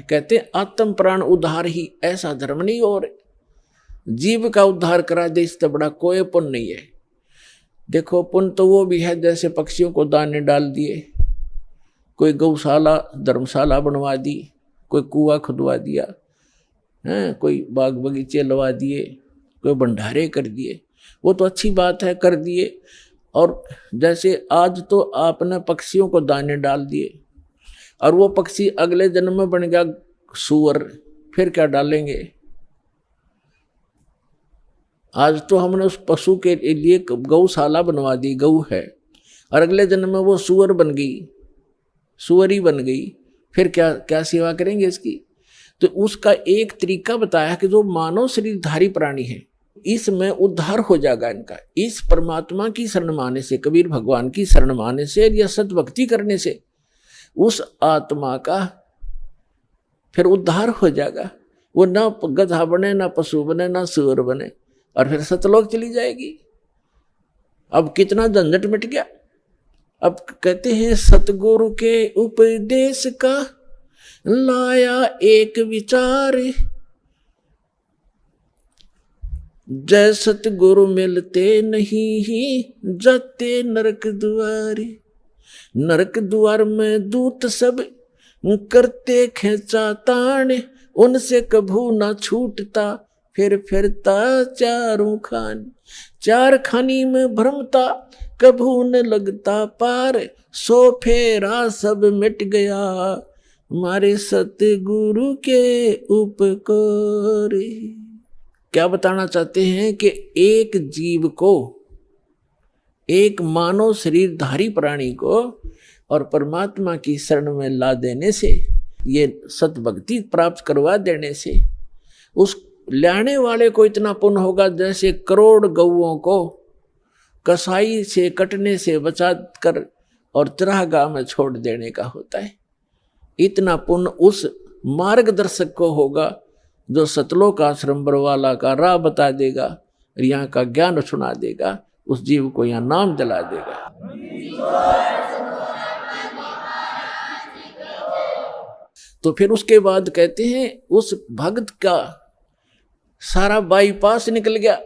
कहते आत्म प्राण उद्धार ही ऐसा धर्म नहीं और जीव का उद्धार करा दे इससे बड़ा कोई पुण्य नहीं है। देखो पुण्य तो वो भी है जैसे पक्षियों को दाने डाल दिए, कोई गौशाला धर्मशाला बनवा दी, कोई कुआं खुदवा दिया है, कोई बाग बगीचे लगा दिए, कोई भंडारे कर दिए, वो तो अच्छी बात है कर दिए। और जैसे आज तो आपने पक्षियों को दाने डाल दिए और वो पक्षी अगले जन्म में बन गया सूअर, फिर क्या डालेंगे। आज तो हमने उस पशु के लिए गौशाला बनवा दी, गऊ है, और अगले जन्म में वो सूअर बन गई, सूअरी बन गई, फिर क्या क्या सेवा करेंगे इसकी। तो उसका एक तरीका बताया कि जो मानव शरीरधारी प्राणी है इसमें उद्धार हो जाएगा इनका, इस परमात्मा की शरण माने से, कबीर भगवान की शरण माने से या सद्भक्ति करने से उस आत्मा का फिर उद्धार हो जाएगा। वो ना गधा बने, ना पशु बने, ना सूअर बने, और फिर सतलोक चली जाएगी। अब कितना झंझट मिट गया। अब कहते हैं सतगुरु के उपदेश का लाया एक विचार, जय सतगुरु मिलते नहीं ही जाते नरक द्वार। नरक द्वार में दूत सब करते खेचा ताण, उनसे कभू ना छूटता फिर फिरता चारों खान। चार खानी में भ्रमता कभू न लगता पार, सो फेरा सब मिट गया हमारे सतगुरु के उपकार। क्या बताना चाहते हैं कि एक जीव को, एक मानव शरीरधारी प्राणी को और परमात्मा की शरण में ला देने से, ये सतभक्ति प्राप्त करवा देने से उस लाने वाले को इतना पुण्य होगा जैसे करोड़ गौओं को कसाई से कटने से बचा कर और चरागाह में छोड़ देने का होता है। इतना पुण्य उस मार्गदर्शक को होगा जो सतलोक आश्रम बरवाला का राह बता देगा, यहाँ का ज्ञान सुना देगा, उस जीव को यहाँ नाम दिला देगा। तो फिर उसके बाद कहते हैं उस भक्त का सारा बाईपास निकल गया,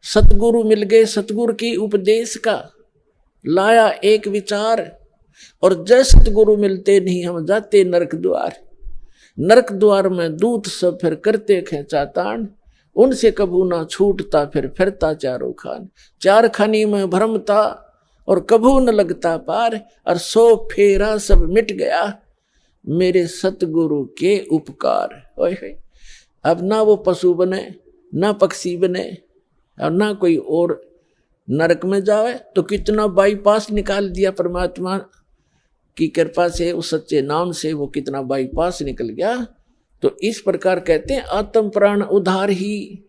सतगुरु मिल गए, सतगुरु की उपदेश का लाया एक विचार, और जय सतगुरु मिलते नहीं हम जाते नरक द्वार। नरक द्वार में दूत सब फिर करते खेचा ताण, उनसे कभू ना छूटता फिर फिरता चारों खान। चार खानी में भ्रमता और कभू न लगता पार, और सो फेरा सब मिट गया मेरे सतगुरु के उपकार। ओए अब ना वो पशु बने, ना पक्षी बने, और ना कोई और नरक में जावे। तो कितना बाईपास निकाल दिया परमात्मा की कृपा से, उस सच्चे नाम से वो कितना बाईपास निकल गया। तो इस प्रकार कहते हैं आत्म प्राण उद्धार ही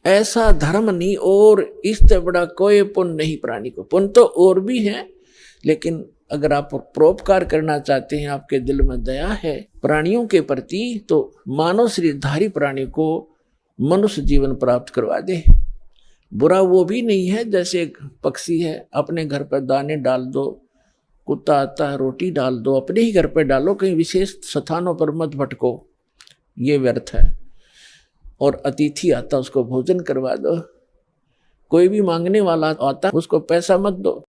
ऐसा धर्म नहीं और इससे बड़ा कोई पुण्य नहीं प्राणी को। पुण्य तो और भी है, लेकिन अगर आप परोपकार करना चाहते हैं, आपके दिल में दया है प्राणियों के प्रति, तो मानव शरीरधारी प्राणी को मनुष्य जीवन प्राप्त करवा दे। बुरा वो भी नहीं है जैसे एक पक्षी है, अपने घर पर दाने डाल दो, कुत्ता आता है रोटी डाल दो, अपने ही घर पर डालो, कहीं विशेष स्थानों पर मत भटको, ये व्यर्थ है। और अतिथि आता उसको भोजन करवा दो, कोई भी मांगने वाला आता उसको पैसा मत दो।